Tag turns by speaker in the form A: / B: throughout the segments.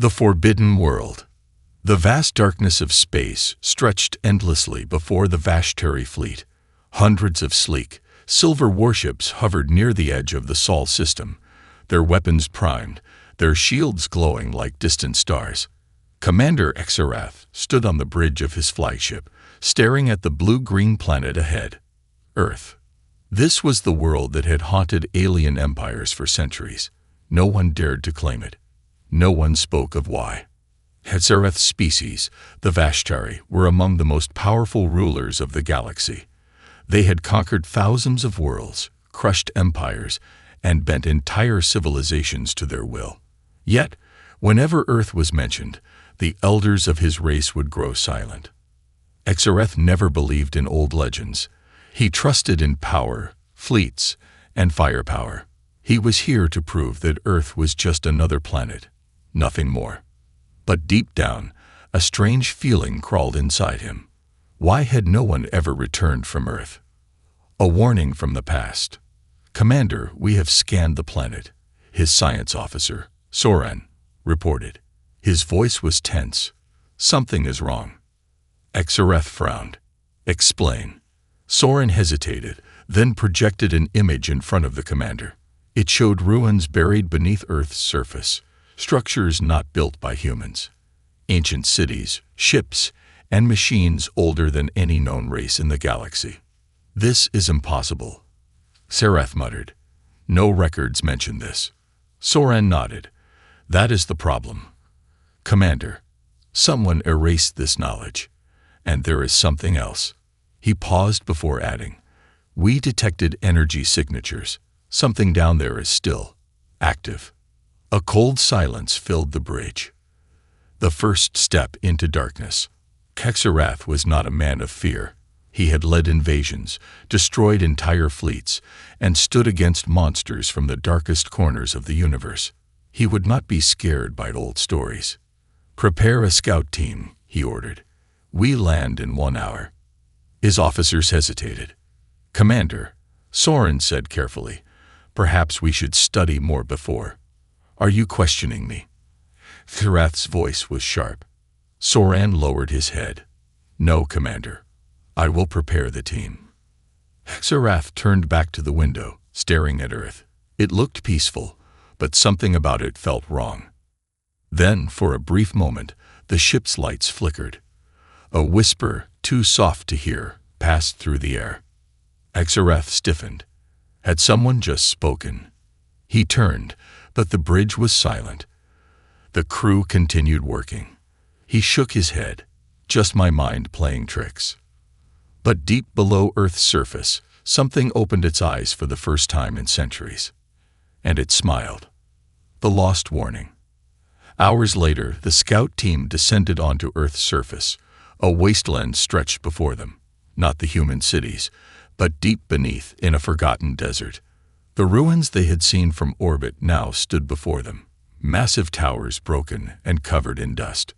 A: The Forbidden World. The vast darkness of space stretched endlessly before the Vashtari fleet. Hundreds of sleek, silver warships hovered near the edge of the Sol system, their weapons primed, their shields glowing like distant stars. Commander Xerath stood on the bridge of his flagship, staring at the blue-green planet ahead. Earth. This was the world that had haunted alien empires for centuries. No one dared to claim it. No one spoke of why. Xerath's species, the Vashtari, were among the most powerful rulers of the galaxy. They had conquered thousands of worlds, crushed empires, and bent entire civilizations to their will. Yet, whenever Earth was mentioned, the elders of his race would grow silent. Xerath never believed in old legends. He trusted in power, fleets, and firepower. He was here to prove that Earth was just another planet, nothing more. But deep down, a strange feeling crawled inside him. Why had no one ever returned from Earth? A warning from the past. "Commander, we have scanned the planet," his science officer, Soren, reported. His voice was tense. "Something is wrong." Xerath frowned. "Explain." Soren hesitated, then projected an image in front of the commander. It showed ruins buried beneath Earth's surface, structures not built by humans. Ancient cities, ships, and machines older than any known race in the galaxy. "This is impossible," Xerath muttered. "No records mention this." Soren nodded. "That is the problem. Commander, someone erased this knowledge. And there is something else." He paused before adding, "We detected energy signatures. Something down there is still active." A cold silence filled the bridge. The first step into darkness. Xerath was not a man of fear. He had led invasions, destroyed entire fleets, and stood against monsters from the darkest corners of the universe. He would not be scared by old stories. "Prepare a scout team," he ordered. "We land in 1 hour." His officers hesitated. "Commander," Soren said carefully, "perhaps we should study more before. Are you questioning me?" Xerath's voice was sharp. Soren lowered his head. "No, Commander. I will prepare the team." Xerath turned back to the window, staring at Earth. It looked peaceful, but something about it felt wrong. Then, for a brief moment, the ship's lights flickered. A whisper, too soft to hear, passed through the air. Xerath stiffened. Had someone just spoken? He turned, but the bridge was silent. The crew continued working. He shook his head. Just my mind playing tricks. But deep below Earth's surface, something opened its eyes for the first time in centuries. And it smiled. The lost warning. Hours later, the scout team descended onto Earth's surface. A wasteland stretched before them. Not the human cities, but deep beneath, in a forgotten desert. The ruins they had seen from orbit now stood before them. Massive towers broken and covered in dust.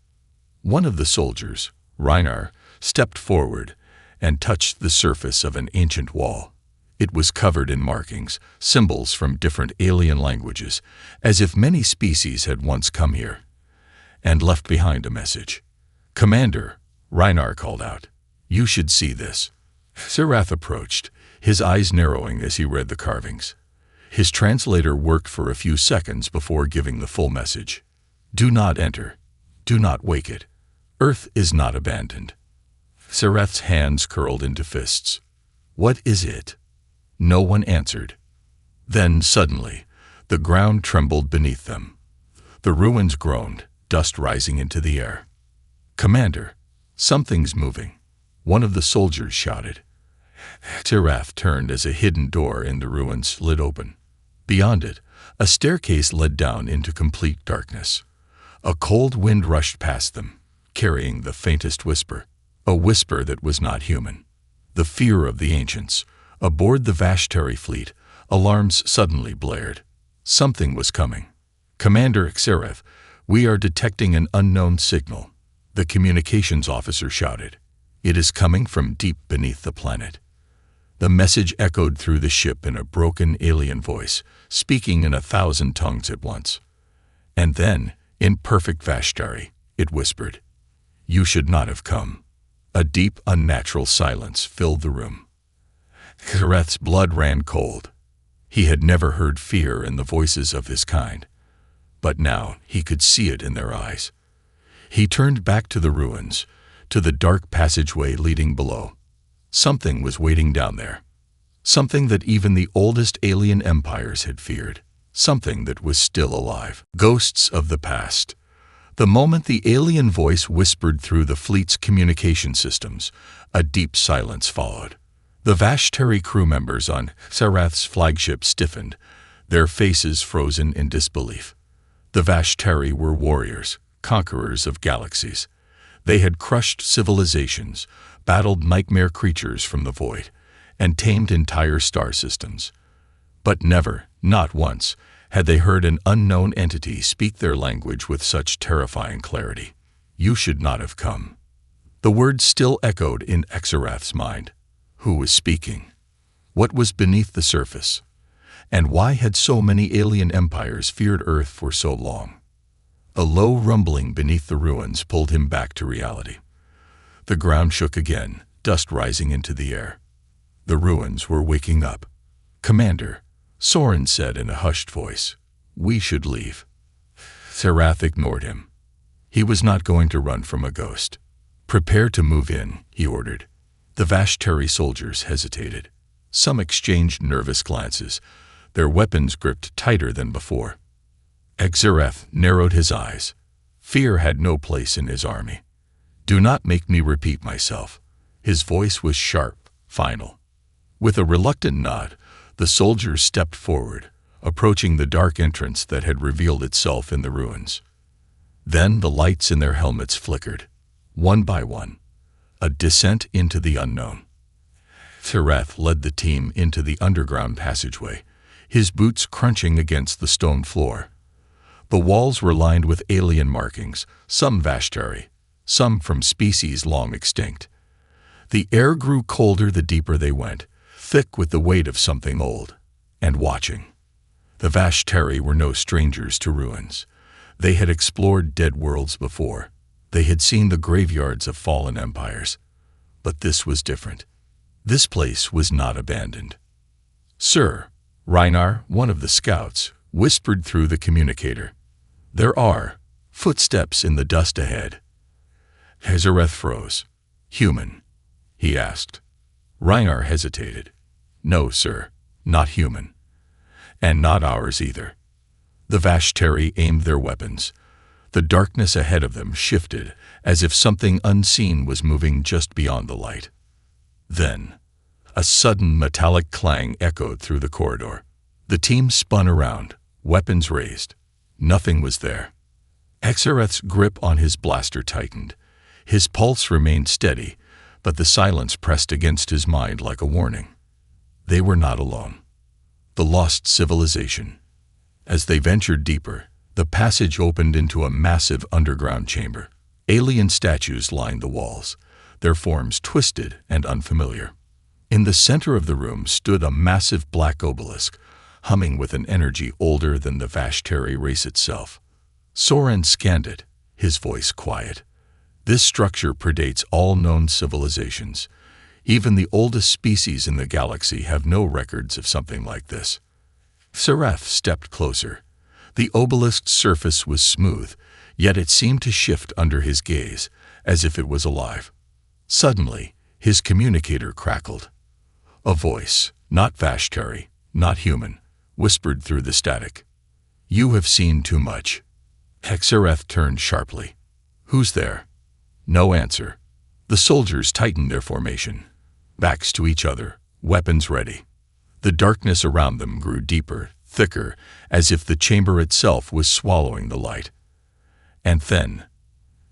A: One of the soldiers, Reinar, stepped forward and touched the surface of an ancient wall. It was covered in markings, symbols from different alien languages, as if many species had once come here, and left behind a message. "Commander," Reinar called out, "you should see this." Xerath approached, his eyes narrowing as he read the carvings. His translator worked for a few seconds before giving the full message. "Do not enter. Do not wake it. Earth is not abandoned." Xerath's hands curled into fists. "What is it?" No one answered. Then, suddenly, the ground trembled beneath them. The ruins groaned, dust rising into the air. "Commander, something's moving," one of the soldiers shouted. Xerath turned as a hidden door in the ruins slid open. Beyond it, a staircase led down into complete darkness. A cold wind rushed past them, carrying the faintest whisper, a whisper that was not human. The fear of the ancients. Aboard the Vashtari fleet, alarms suddenly blared. Something was coming. "Commander Xerath, we are detecting an unknown signal," the communications officer shouted. "It is coming from deep beneath the planet." The message echoed through the ship in a broken alien voice, speaking in 1,000 tongues at once. And then, In perfect Vashti, it whispered. You should not have come. A deep, unnatural silence filled the room. Xerath's blood ran cold. He had never heard fear in the voices of his kind, but now he could see it in their eyes. He turned back to the ruins, to the dark passageway leading below. Something was waiting down there. Something that even the oldest alien empires had feared. Something that was still alive. Ghosts of the past. The moment the alien voice whispered through the fleet's communication systems, a deep silence followed. The Vashti crew members on Xerath's flagship stiffened, their faces frozen in disbelief. The Vashti were warriors, conquerors of galaxies. They had crushed civilizations, battled nightmare creatures from the void, and tamed entire star systems. But never, not once, had they heard an unknown entity speak their language with such terrifying clarity. You should not have come. The words still echoed in Xerath's mind. Who was speaking? What was beneath the surface? And why had so many alien empires feared Earth for so long? A low rumbling beneath the ruins pulled him back to reality. The ground shook again, dust rising into the air. The ruins were waking up. Commander, Soren said in a hushed voice, we should leave. Xerath ignored him. He was not going to run from a ghost. Prepare to move in, he ordered. The Vashti soldiers hesitated. Some exchanged nervous glances, their weapons gripped tighter than before. Xerath narrowed his eyes. Fear had no place in his army. Do not make me repeat myself. His voice was sharp, final. With a reluctant nod, the soldiers stepped forward, approaching the dark entrance that had revealed itself in the ruins. Then the lights in their helmets flickered, one by one. A descent into the unknown. Xerath led the team into the underground passageway, his boots crunching against the stone floor. The walls were lined with alien markings, some Vashti, some from species long extinct. The air grew colder the deeper they went, thick with the weight of something old and watching. The Vashti were no strangers to ruins. They had explored dead worlds before. They had seen the graveyards of fallen empires. But this was different. This place was not abandoned. Sir, Reinar, one of the scouts, whispered through the communicator. There are footsteps in the dust ahead. Xerath froze. Human? He asked. Reinar hesitated. No, sir, not human. And not ours either. The Vashti aimed their weapons. The darkness ahead of them shifted, as if something unseen was moving just beyond the light. Then, a sudden metallic clang echoed through the corridor. The team spun around, weapons raised. Nothing was there. Xerath's grip on his blaster tightened. His pulse remained steady, but the silence pressed against his mind like a warning. They were not alone. The lost civilization. As they ventured deeper, the passage opened into a massive underground chamber. Alien statues lined the walls, their forms twisted and unfamiliar. In the center of the room stood a massive black obelisk, humming with an energy older than the Vashti race itself. Soren scanned it, his voice quiet. This structure predates all known civilizations. Even the oldest species in the galaxy have no records of something like this. Xerath stepped closer. The obelisk's surface was smooth, yet it seemed to shift under his gaze, as if it was alive. Suddenly, his communicator crackled. A voice, not Vashti, not human, whispered through the static. You have seen too much. Xerath turned sharply. Who's there? No answer. The soldiers tightened their formation, backs to each other, weapons ready. The darkness around them grew deeper, thicker, as if the chamber itself was swallowing the light. And then,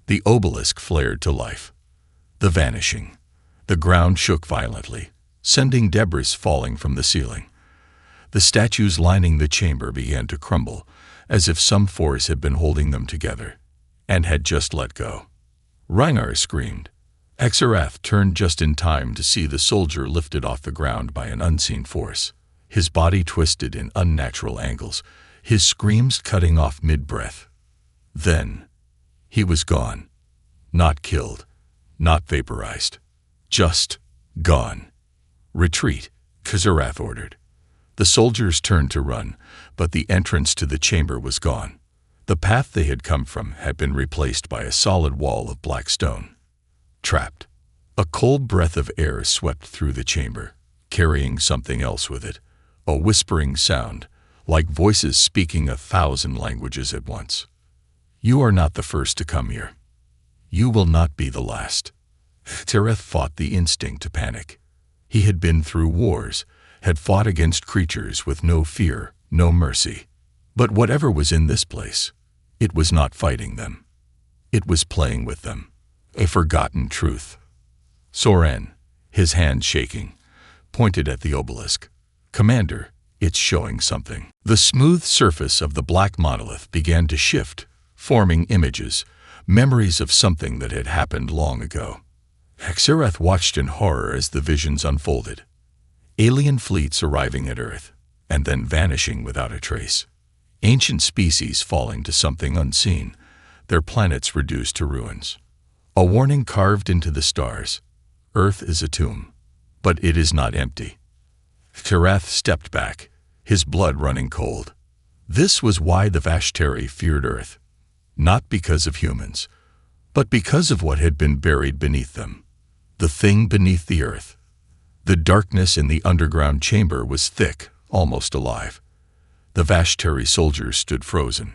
A: the obelisk flared to life. The vanishing. The ground shook violently, sending debris falling from the ceiling. The statues lining the chamber began to crumble, as if some force had been holding them together, and had just let go. Reinar screamed. Xerath turned just in time to see the soldier lifted off the ground by an unseen force, his body twisted in unnatural angles, his screams cutting off mid-breath. Then, he was gone. Not killed, not vaporized. Just gone. Retreat, Xerath ordered. The soldiers turned to run, but the entrance to the chamber was gone. The path they had come from had been replaced by a solid wall of black stone. Trapped. A cold breath of air swept through the chamber, carrying something else with it, a whispering sound, like voices speaking 1,000 languages at once. You are not the first to come here. You will not be the last. Xerath fought the instinct to panic. He had been through wars, had fought against creatures with no fear, no mercy. But whatever was in this place, it was not fighting them. It was playing with them. A forgotten truth. Soren, his hand shaking, pointed at the obelisk. Commander, it's showing something. The smooth surface of the black monolith began to shift, forming images, memories of something that had happened long ago. Xerath watched in horror as the visions unfolded. Alien fleets arriving at Earth, and then vanishing without a trace. Ancient species falling to something unseen, their planets reduced to ruins. A warning carved into the stars. Earth is a tomb, but it is not empty. Xerath stepped back, his blood running cold. This was why the Vashtari feared Earth. Not because of humans, but because of what had been buried beneath them. The thing beneath the earth. The darkness in the underground chamber was thick, almost alive. The Vashtari soldiers stood frozen,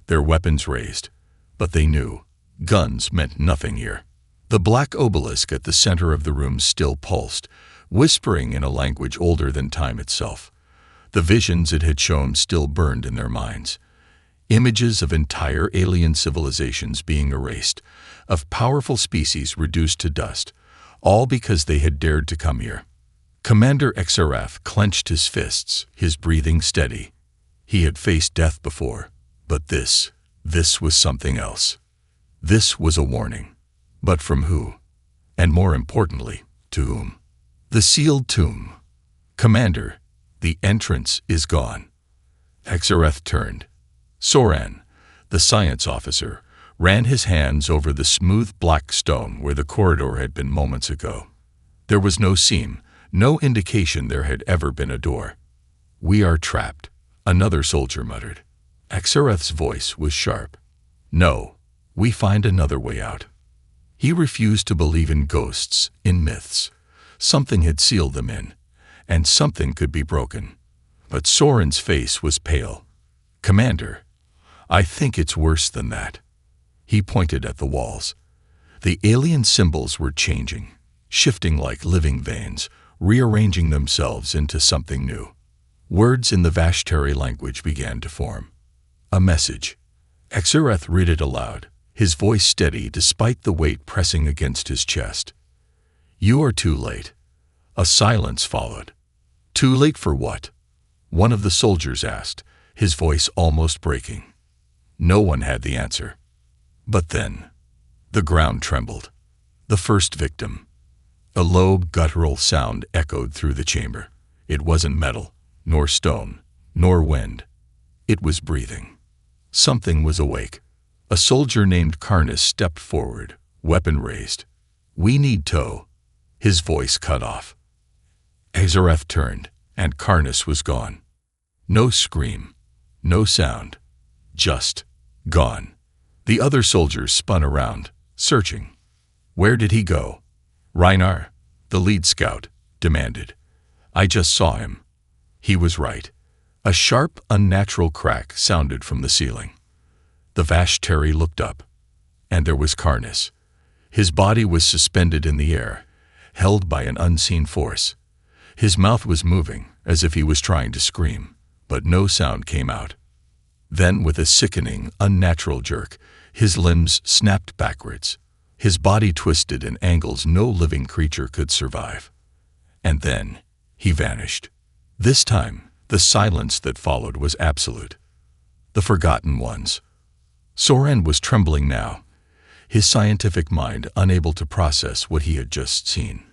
A: their weapons raised, but they knew guns meant nothing here. The black obelisk at the center of the room still pulsed, whispering in a language older than time itself. The visions it had shown still burned in their minds. Images of entire alien civilizations being erased, of powerful species reduced to dust, all because they had dared to come here. Commander Xerath clenched his fists, his breathing steady. He had faced death before, but this was something else. This was a warning. But from who? And more importantly, to whom? The sealed tomb. Commander, the entrance is gone. Xerath turned. Soren, the science officer, ran his hands over the smooth black stone where the corridor had been moments ago. There was no seam, no indication there had ever been a door. We are trapped, another soldier muttered. Xerath's voice was sharp. No, we find another way out. He refused to believe in ghosts, in myths. Something had sealed them in, and something could be broken. But Soren's face was pale. Commander, I think it's worse than that. He pointed at the walls. The alien symbols were changing, shifting like living veins, rearranging themselves into something new. Words in the Vashtari language began to form. A message. Xerath read it aloud, his voice steady despite the weight pressing against his chest. You are too late. A silence followed. Too late for what? One of the soldiers asked, his voice almost breaking. No one had the answer. But then, the ground trembled. The first victim. A low, guttural sound echoed through the chamber. It wasn't metal, nor stone, nor wind. It was breathing. Something was awake. A soldier named Karnas stepped forward, weapon raised. We need tow. His voice cut off. Xerath turned, and Karnas was gone. No scream, no sound, just gone. The other soldiers spun around, searching. Where did he go? Reinar, the lead scout, demanded. I just saw him. He was right. A sharp, unnatural crack sounded from the ceiling. The Vashtari looked up, and there was Karnas. His body was suspended in the air, held by an unseen force. His mouth was moving, as if he was trying to scream, but no sound came out. Then, with a sickening, unnatural jerk, his limbs snapped backwards. His body twisted in angles no living creature could survive. And then, he vanished. This time, the silence that followed was absolute. The forgotten ones. Soren was trembling now, his scientific mind unable to process what he had just seen.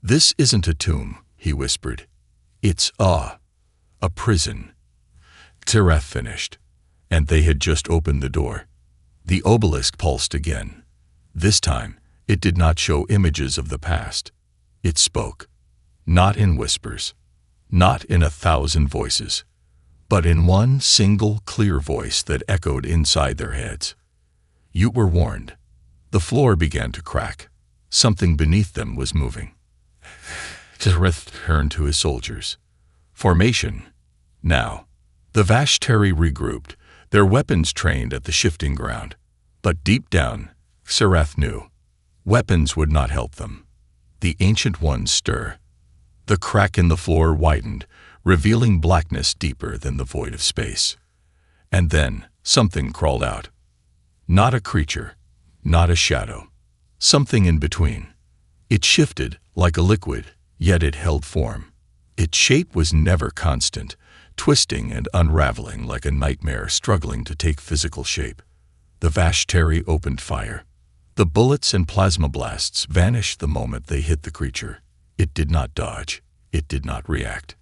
A: This isn't a tomb, he whispered. It's a prison. Xerath finished, and they had just opened the door. The obelisk pulsed again. This time, it did not show images of the past. It spoke. Not in whispers, not in 1,000 voices, but in one single clear voice that echoed inside their heads. You were warned. The floor began to crack. Something beneath them was moving. Zareth turned to his soldiers. Formation. Now. The Vashtari regrouped, their weapons trained at the shifting ground. But deep down, Zareth knew. Weapons would not help them. The Ancient Ones stir. The crack in the floor widened, revealing blackness deeper than the void of space. And then something crawled out. Not a creature, not a shadow. Something in between. It shifted like a liquid, yet it held form. Its shape was never constant, twisting and unraveling like a nightmare struggling to take physical shape. The Vashtari opened fire. The bullets and plasma blasts vanished the moment they hit the creature. It did not dodge. It did not react.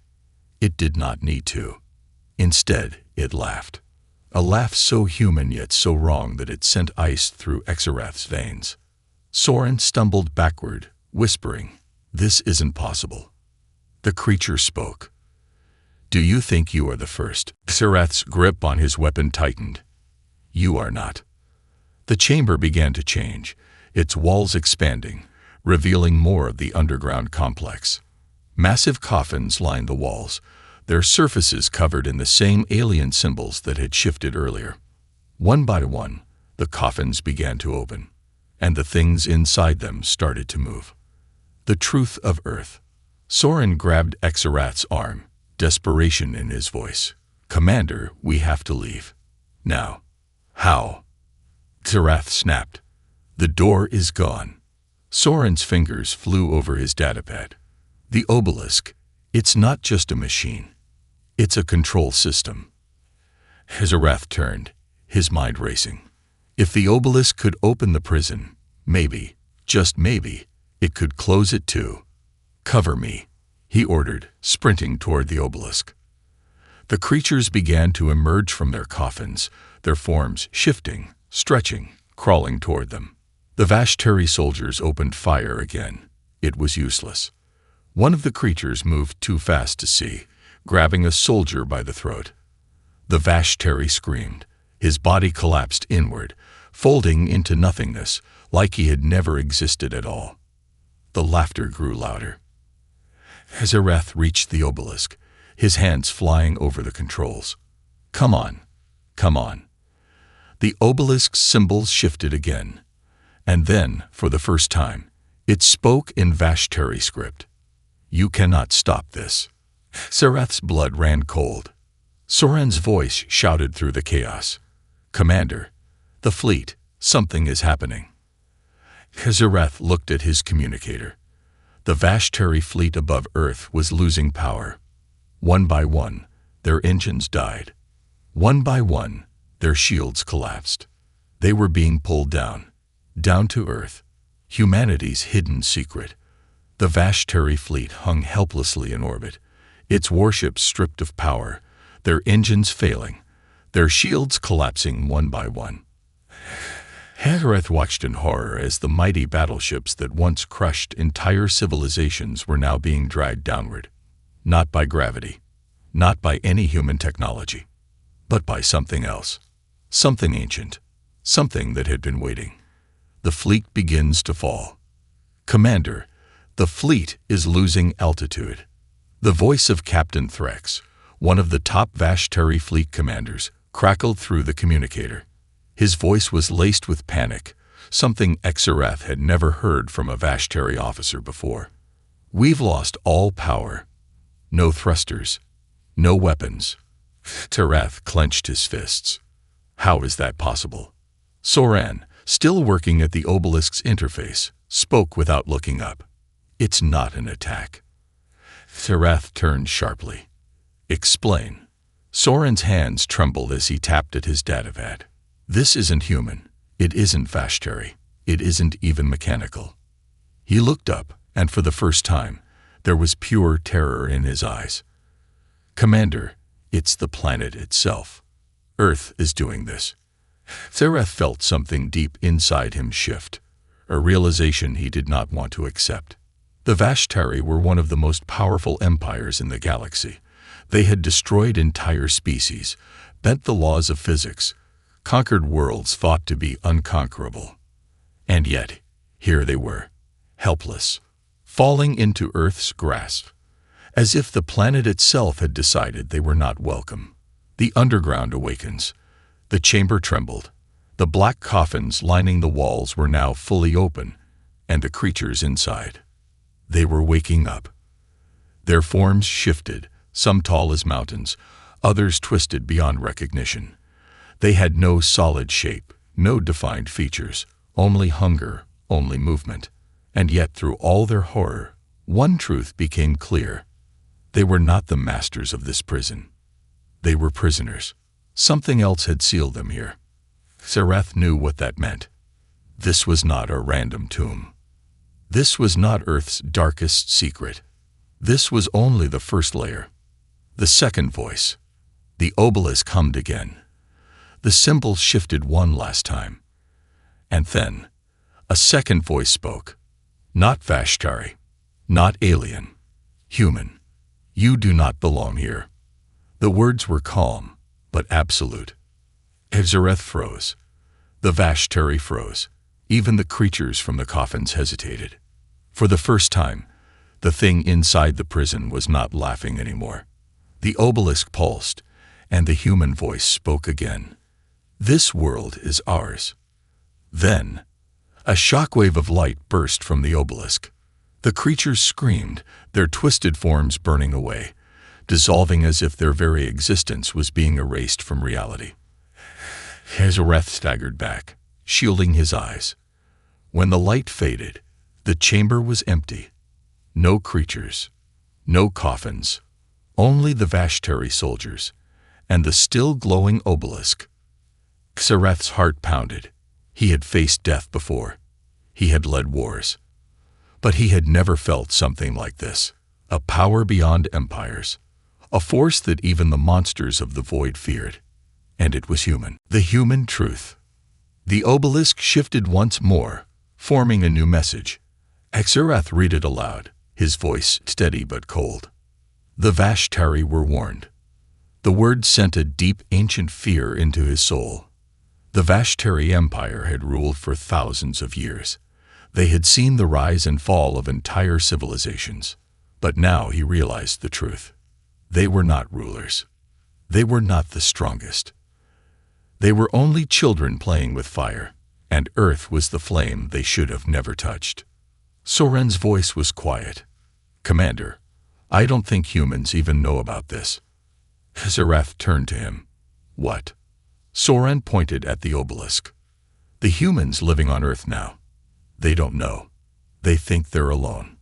A: It did not need to. Instead, it laughed. A laugh so human yet so wrong that it sent ice through Xerath's veins. Soren stumbled backward, whispering, "This isn't possible." The creature spoke. "Do you think you are the first?" Xerath's grip on his weapon tightened. "You are not." The chamber began to change, its walls expanding, revealing more of the underground complex. Massive coffins lined the walls, their surfaces covered in the same alien symbols that had shifted earlier. One by one, the coffins began to open, and the things inside them started to move. The truth of Earth. Soren grabbed Xerath's arm, desperation in his voice. "Commander, we have to leave. Now." "How?" Xerath snapped. "The door is gone." Soren's fingers flew over his datapad. The obelisk. It's not just a machine. It's a control system. Xerath turned, his mind racing. If the obelisk could open the prison, maybe, just maybe, it could close it too. "Cover me," he ordered, sprinting toward the obelisk. The creatures began to emerge from their coffins, their forms shifting, stretching, crawling toward them. The Vashtari soldiers opened fire again. It was useless. One of the creatures moved too fast to see, grabbing a soldier by the throat. The Vashtari screamed. His body collapsed inward, folding into nothingness, like he had never existed at all. The laughter grew louder. Xerath reached the obelisk, his hands flying over the controls. "Come on, come on." The obelisk's symbols shifted again. And then, for the first time, it spoke in Vashtari script. "You cannot stop this." Xerath's blood ran cold. Soren's voice shouted through the chaos. "Commander, the fleet, something is happening." Xerath looked at his communicator. The Vashtari fleet above Earth was losing power. One by one, their engines died. One by one, their shields collapsed. They were being pulled down to Earth, humanity's hidden secret. The Vashtari fleet hung helplessly in orbit, its warships stripped of power, their engines failing, their shields collapsing one by one. Xerath watched in horror as the mighty battleships that once crushed entire civilizations were now being dragged downward. Not by gravity, not by any human technology, but by something else. Something ancient, something that had been waiting. The fleet begins to fall. "Commander, the fleet is losing altitude." The voice of Captain Threx, one of the top Vashtari fleet commanders, crackled through the communicator. His voice was laced with panic, something Xerath had never heard from a Vashtari officer before. "We've lost all power. No thrusters, no weapons." Xerath clenched his fists. How is that possible? Soren, still working at the obelisk's interface, spoke without looking up. "It's not an attack." Xerath turned sharply. "Explain." Soren's hands trembled as he tapped at his datapad. "This isn't human. It isn't Vashtari. It isn't even mechanical." He looked up, and for the first time, there was pure terror in his eyes. "Commander, it's the planet itself. Earth is doing this. Xerath felt something deep inside him shift, a realization he did not want to accept. The Vashtari were one of the most powerful empires in the galaxy. They had destroyed entire species, bent the laws of physics, conquered worlds thought to be unconquerable. And yet, here they were, helpless, falling into Earth's grasp, as if the planet itself had decided they were not welcome. The underground awakens. The chamber trembled. The black coffins lining the walls were now fully open, and the creatures inside. They were waking up. Their forms shifted, some tall as mountains, others twisted beyond recognition. They had no solid shape, no defined features, only hunger, only movement. And yet through all their horror, one truth became clear. They were not the masters of this prison. They were prisoners. Something else had sealed them here. Xerath knew what that meant. This was not a random tomb. This was not Earth's darkest secret. This was only the first layer. The second voice. The obelisk hummed again. The symbol shifted one last time. And then, a second voice spoke. Not Vashtari, not alien, human. You do not belong here. The words were calm, but absolute. Xerath froze. The Vashtari froze. Even the creatures from the coffins hesitated. For the first time, the thing inside the prison was not laughing anymore. The obelisk pulsed, and the human voice spoke again. This world is ours. Then, a shockwave of light burst from the obelisk. The creatures screamed, their twisted forms burning away, dissolving as if their very existence was being erased from reality. Xerath staggered back, shielding his eyes. When the light faded, the chamber was empty. No creatures, no coffins, only the Vashtari soldiers, and the still glowing obelisk. Xerath's heart pounded. He had faced death before. He had led wars. But he had never felt something like this. A power beyond empires. A force that even the monsters of the void feared. And it was human. The human truth. The obelisk shifted once more, forming a new message. Xerath read it aloud, his voice steady but cold. The Vashtari were warned. The words sent a deep ancient fear into his soul. The Vashtari Empire had ruled for thousands of years. They had seen the rise and fall of entire civilizations. But now he realized the truth. They were not rulers. They were not the strongest. They were only children playing with fire, and Earth was the flame they should have never touched. Soren's voice was quiet. Commander, I don't think humans even know about this. Xerath turned to him. What? Soren pointed at the obelisk. The humans living on Earth now. They don't know. They think they're alone.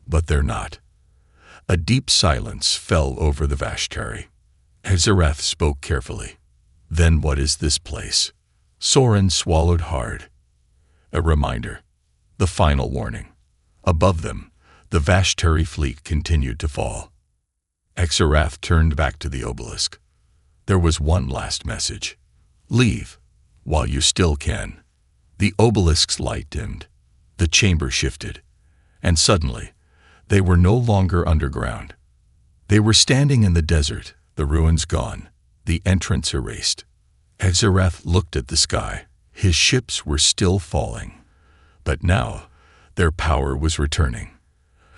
A: But they're not. A deep silence fell over the Vashtari. Xerath spoke carefully. Then what is this place? Soren swallowed hard. A reminder. The final warning. Above them, the Vashtari fleet continued to fall. Xerath turned back to the obelisk. There was one last message. Leave, while you still can. The obelisk's light dimmed. The chamber shifted. And suddenly, they were no longer underground. They were standing in the desert, the ruins gone, the entrance erased. Xerath looked at the sky. His ships were still falling. But now, their power was returning.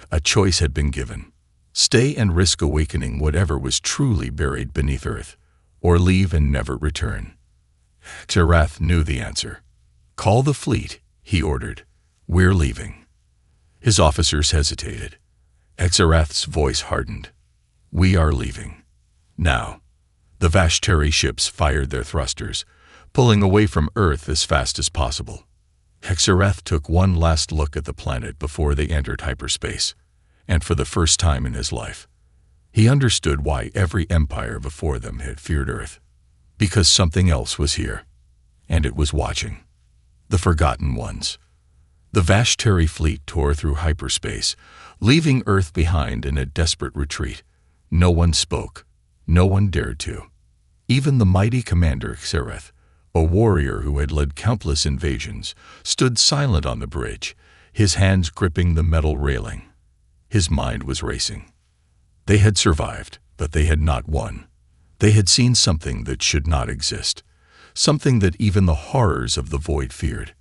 A: A choice had been given. Stay and risk awakening whatever was truly buried beneath Earth, or leave and never return. Xerath knew the answer. Call the fleet, he ordered. We're leaving. His officers hesitated. Xerath's voice hardened. We are leaving. Now. The Vashtari ships fired their thrusters, pulling away from Earth as fast as possible. Xerath took one last look at the planet before they entered hyperspace, and for the first time in his life, he understood why every empire before them had feared Earth. Because something else was here, and it was watching. The Forgotten Ones. The Vashtari fleet tore through hyperspace, leaving Earth behind in a desperate retreat. No one spoke. No one dared to. Even the mighty commander Xerath, A warrior who had led countless invasions stood silent on the bridge, his hands gripping the metal railing. His mind was racing. They had survived, but they had not won. They had seen something that should not exist, something that even the horrors of the void feared.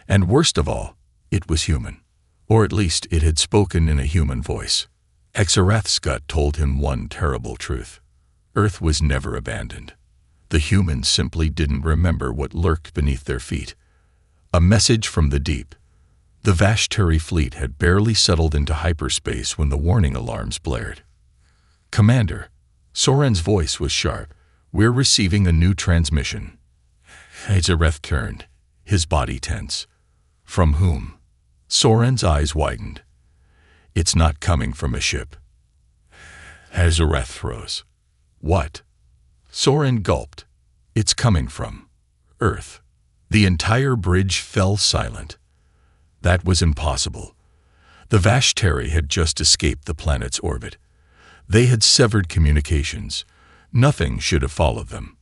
A: And worst of all, it was human, or at least it had spoken in a human voice. Xerath's gut told him one terrible truth. Earth was never abandoned. The humans simply didn't remember what lurked beneath their feet. A message from the deep. The Vashtari fleet had barely settled into hyperspace when the warning alarms blared. "Commander," Soren's voice was sharp, "we're receiving a new transmission." Xerath turned, his body tense. "From whom?" Soren's eyes widened. "It's not coming from a ship." Xerath froze. "What?" Soren gulped. "It's coming from Earth." The entire bridge fell silent. That was impossible. The Vashtari had just escaped the planet's orbit. They had severed communications. Nothing should have followed them.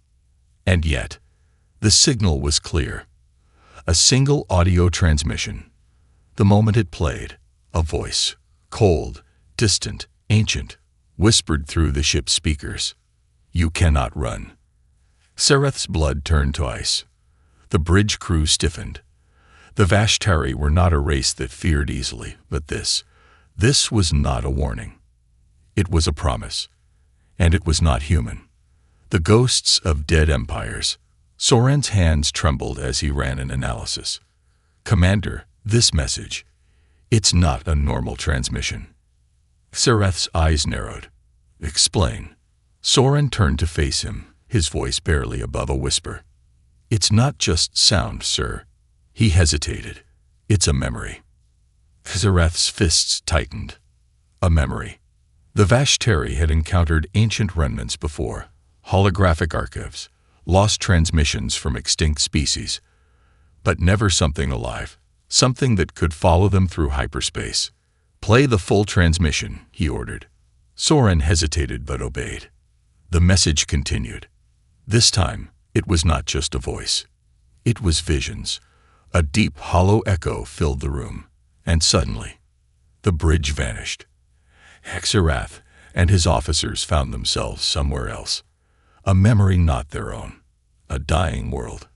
A: And yet, the signal was clear. A single audio transmission. The moment it played, a voice, cold, distant, ancient, whispered through the ship's speakers. "You cannot run." Xerath's blood turned to ice. The bridge crew stiffened. The Vashtari were not a race that feared easily, but this was not a warning. It was a promise. And it was not human. The ghosts of dead empires. Soren's hands trembled as he ran an analysis. "Commander, this message. It's not a normal transmission." Xerath's eyes narrowed. "Explain." Soren turned to face him, his voice barely above a whisper. "It's not just sound, sir." He hesitated. "It's a memory." Xerath's fists tightened. A memory. The Vashtari had encountered ancient remnants before, holographic archives, lost transmissions from extinct species, but never something alive, something that could follow them through hyperspace. "Play the full transmission," he ordered. Soren hesitated but obeyed. The message continued. This time, it was not just a voice. It was visions. A deep, hollow echo filled the room, and suddenly, the bridge vanished. Xerath and his officers found themselves somewhere else. A memory not their own. A dying world.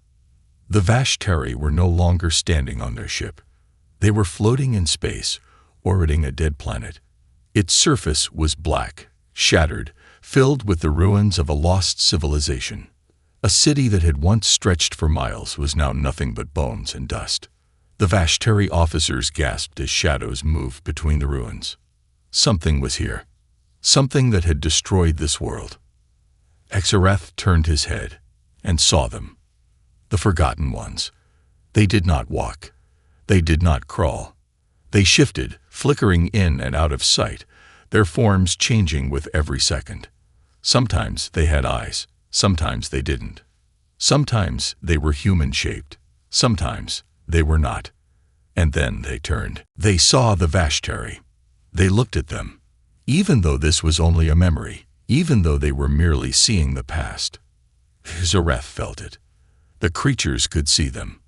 A: The Vashtari were no longer standing on their ship. They were floating in space, orbiting a dead planet. Its surface was black, shattered, filled with the ruins of a lost civilization. A city that had once stretched for miles was now nothing but bones and dust. The Vashtari officers gasped as shadows moved between the ruins. Something was here. Something that had destroyed this world. Xerath turned his head and saw them. The forgotten ones. They did not walk. They did not crawl. They shifted, flickering in and out of sight, their forms changing with every second. Sometimes they had eyes. Sometimes they didn't. Sometimes they were human-shaped. Sometimes they were not. And then they turned. They saw the Vashtari. They looked at them. Even though this was only a memory, even though they were merely seeing the past. Xerath felt it. The creatures could see them.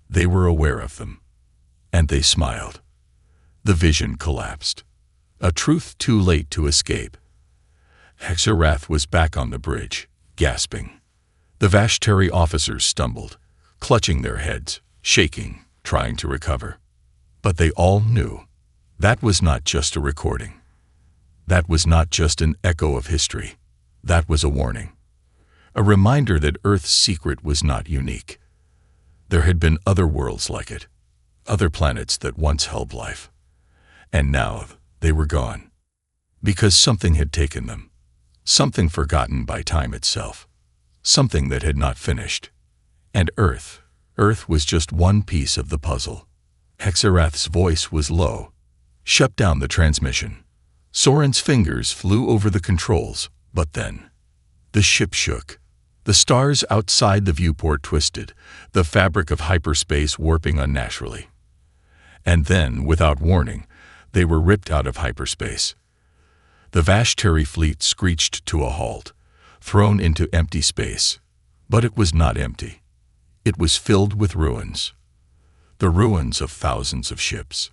A: They were aware of them. And they smiled. The vision collapsed. A truth too late to escape. Xerath was back on the bridge, gasping. The Vashtari officers stumbled, clutching their heads, shaking, trying to recover. But they all knew. That was not just a recording. That was not just an echo of history. That was a warning. A reminder that Earth's secret was not unique. There had been other worlds like it, other planets that once held life. And now they were gone. Because something had taken them. Something forgotten by time itself. Something that had not finished. And Earth was just one piece of the puzzle. Xerath's voice was low. Shut down the transmission. Soren's fingers flew over the controls, but then the ship shook. The stars outside the viewport twisted, the fabric of hyperspace warping unnaturally. And then, without warning, they were ripped out of hyperspace. The Vashtari fleet screeched to a halt, thrown into empty space. But it was not empty. It was filled with ruins, the ruins of thousands of ships,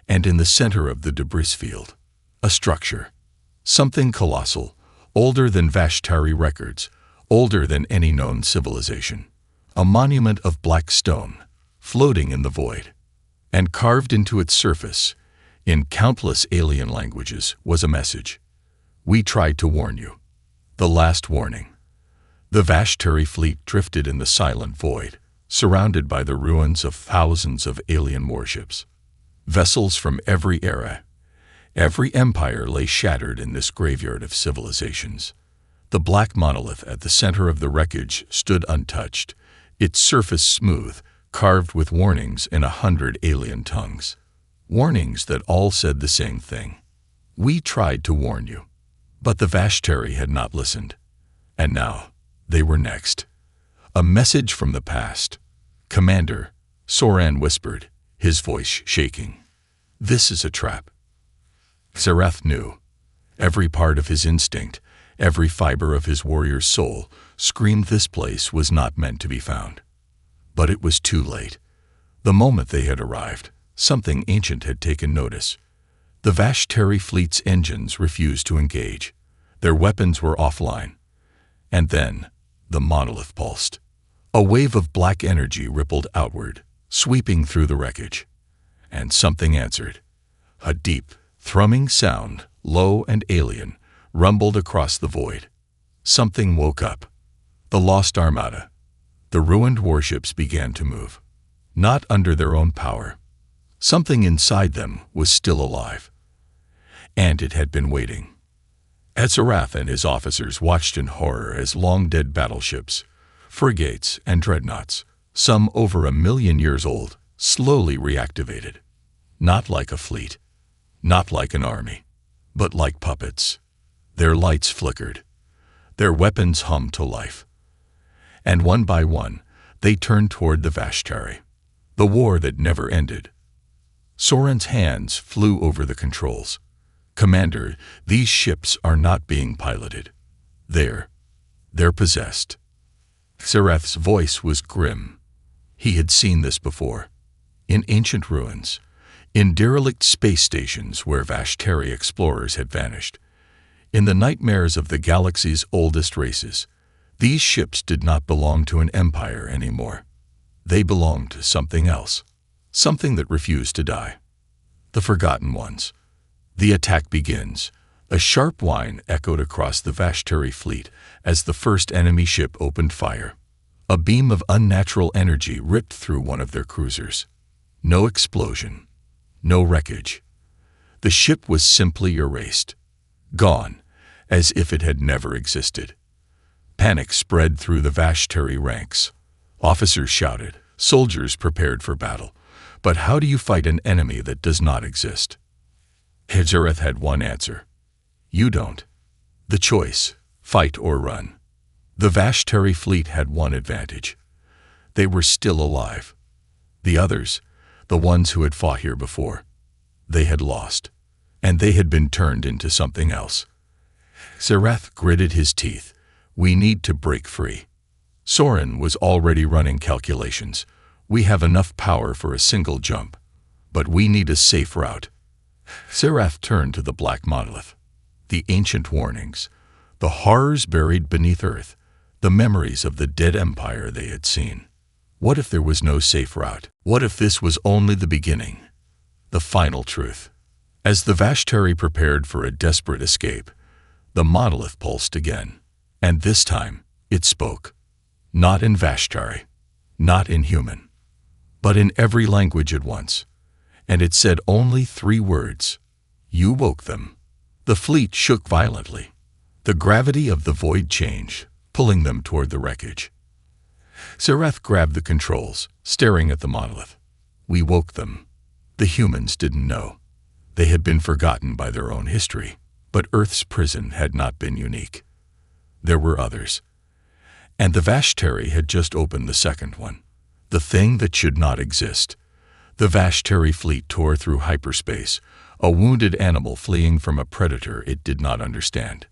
A: and in the center of the debris field, a structure, something colossal, older than Vashtari records, older than any known civilization, a monument of black stone, floating in the void, and carved into its surface, in countless alien languages, was a message. We tried to warn you. The last warning. The Vashtari fleet drifted in the silent void, surrounded by the ruins of thousands of alien warships. Vessels from every era, every empire lay shattered in this graveyard of civilizations. The black monolith at the center of the wreckage stood untouched, its surface smooth, carved with warnings in 100 alien tongues. Warnings that all said the same thing. We tried to warn you. But the Vashtari had not listened. And now, they were next. A message from the past. Commander, Soran whispered, his voice shaking. This is a trap. Xerath knew. Every part of his instinct, every fiber of his warrior's soul, screamed this place was not meant to be found. But it was too late. The moment they had arrived, something ancient had taken notice. The Vashtari fleet's engines refused to engage. Their weapons were offline. And then, the monolith pulsed. A wave of black energy rippled outward, sweeping through the wreckage. And something answered. A deep, thrumming sound, low and alien, rumbled across the void. Something woke up. The lost armada. The ruined warships began to move. Not under their own power. Something inside them was still alive. And it had been waiting. Xerath and his officers watched in horror as long-dead battleships, frigates and dreadnoughts, some over 1 million years old, slowly reactivated. Not like a fleet, not like an army, but like puppets. Their lights flickered. Their weapons hummed to life. And one by one, they turned toward the Vashtari, the war that never ended. Soran's hands flew over the controls. Commander, these ships are not being piloted. They're possessed. Xerath's voice was grim. He had seen this before. In ancient ruins, in derelict space stations where Vashtari explorers had vanished, in the nightmares of the galaxy's oldest races, these ships did not belong to an empire anymore. They belonged to something else, something that refused to die. The Forgotten Ones. The attack begins. A sharp whine echoed across the Vashtari fleet as the first enemy ship opened fire. A beam of unnatural energy ripped through one of their cruisers. No explosion. No wreckage. The ship was simply erased. Gone, as if it had never existed. Panic spread through the Vashtari ranks. Officers shouted. Soldiers prepared for battle. But how do you fight an enemy that does not exist? Xerath had one answer. You don't. The choice, fight or run. The Vashtari fleet had one advantage. They were still alive. The others, the ones who had fought here before, they had lost, and they had been turned into something else. Xerath gritted his teeth. We need to break free. Soran was already running calculations. We have enough power for a single jump, but we need a safe route. Xerath turned to the black monolith. The ancient warnings, the horrors buried beneath earth, the memories of the dead empire they had seen. What if there was no safe route? What if this was only the beginning? The final truth. As the Vashtari prepared for a desperate escape, the monolith pulsed again. And this time, it spoke. Not in Vashtari, not in human, but in every language at once. And it said only 3 words. You woke them. The fleet shook violently. The gravity of the void changed, pulling them toward the wreckage. Xerath grabbed the controls, staring at the monolith. We woke them. The humans didn't know. They had been forgotten by their own history, but Earth's prison had not been unique. There were others. And the Vashtari had just opened the second one. The thing that should not exist. The Vashtari fleet tore through hyperspace, a wounded animal fleeing from a predator it did not understand.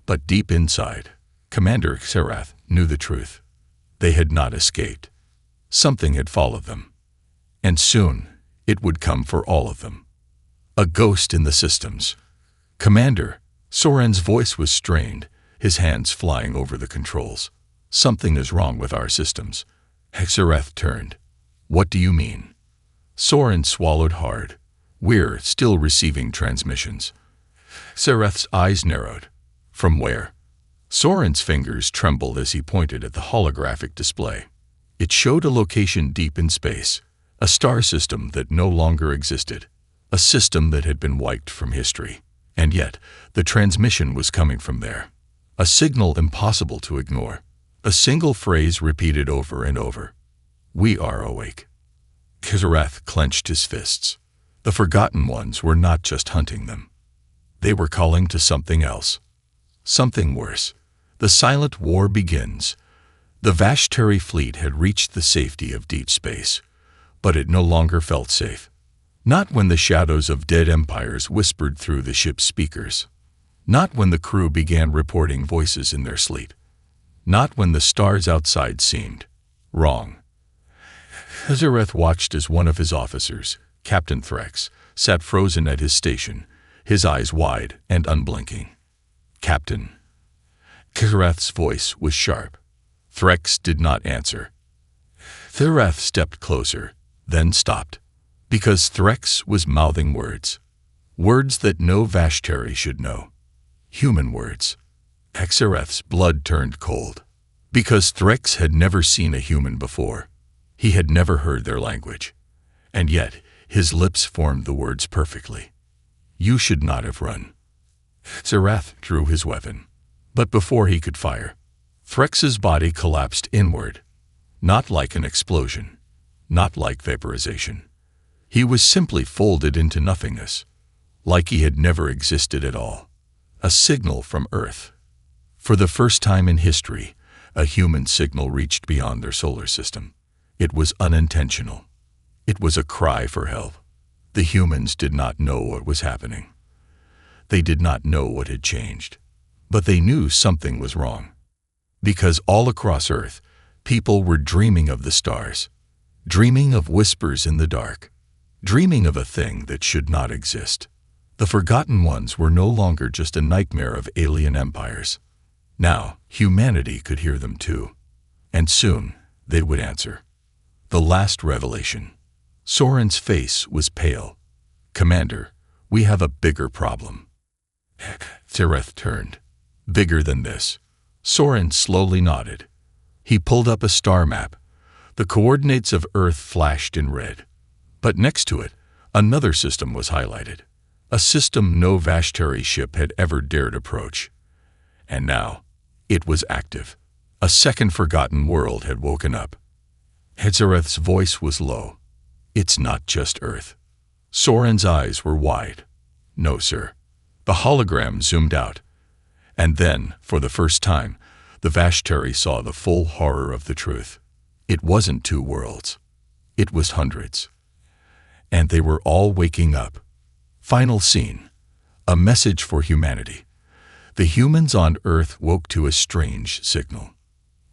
A: But deep inside, Commander Xerath knew the truth. They had not escaped. Something had followed them. And soon, it would come for all of them. A ghost in the systems. "Commander," Soren's voice was strained, his hands flying over the controls. "Something is wrong with our systems." Hexareth turned. "What do you mean?" Soren swallowed hard. "We're still receiving transmissions." Hexareth's eyes narrowed. "From where?" Soren's fingers trembled as he pointed at the holographic display. It showed a location deep in space, a star system that no longer existed, a system that had been wiped from history. And yet, the transmission was coming from there. A signal impossible to ignore. A single phrase repeated over and over. "We are awake." Hexareth clenched his fists. The Forgotten Ones were not just hunting them. They were calling to something else. Something worse. The silent war begins. The Vashtari fleet had reached the safety of deep space, but it no longer felt safe. Not when the shadows of dead empires whispered through the ship's speakers. Not when the crew began reporting voices in their sleep. Not when the stars outside seemed wrong. Hexareth watched as one of his officers, Captain Threx, sat frozen at his station, his eyes wide and unblinking. "Captain." Hexareth's voice was sharp. Threx did not answer. Hexareth stepped closer, then stopped, because Threx was mouthing words. Words that no Vashtari should know. Human words. Hexareth's blood turned cold, because Threx had never seen a human before. He had never heard their language. And yet, his lips formed the words perfectly. "You should not have run." Hexareth drew his weapon. But before he could fire, Threx's body collapsed inward. Not like an explosion. Not like vaporization. He was simply folded into nothingness, like he had never existed at all. A signal from Earth. For the first time in history, a human signal reached beyond their solar system. It was unintentional. It was a cry for help. The humans did not know what was happening. They did not know what had changed. But they knew something was wrong. Because all across Earth, people were dreaming of the stars, dreaming of whispers in the dark, dreaming of a thing that should not exist. The Forgotten Ones were no longer just a nightmare of alien empires. Now, humanity could hear them too. And soon, they would answer. The last revelation. Soren's face was pale. "Commander, we have a bigger problem." Hexareth turned. "Bigger than this." Soren slowly nodded. He pulled up a star map. The coordinates of Earth flashed in red. But next to it, another system was highlighted. A system no Vashtari ship had ever dared approach. And now, it was active. A second forgotten world had woken up. Hexareth's voice was low. "It's not just Earth." Soren's eyes were wide. "No, sir." The hologram zoomed out. And then, for the first time, the Vashtari saw the full horror of the truth. It wasn't two worlds. It was hundreds. And they were all waking up. Final scene. A message for humanity. The humans on Earth woke to a strange signal.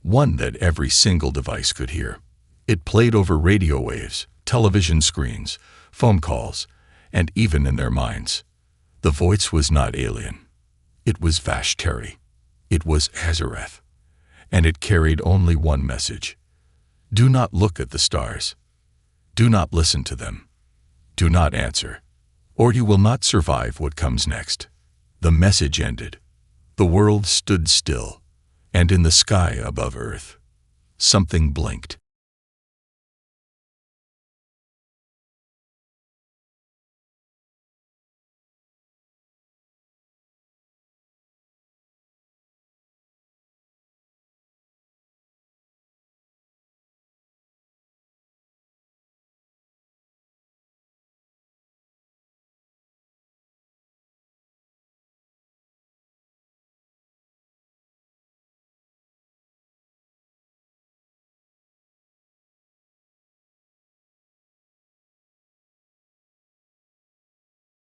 A: One that every single device could hear. It played over radio waves, television screens, phone calls, and even in their minds. The voice was not alien. It was Vashtari. It was Hexareth. And it carried only one message. Do not look at the stars. Do not listen to them. Do not answer, or you will not survive what comes next. The message ended. The world stood still, and in the sky above Earth, something blinked.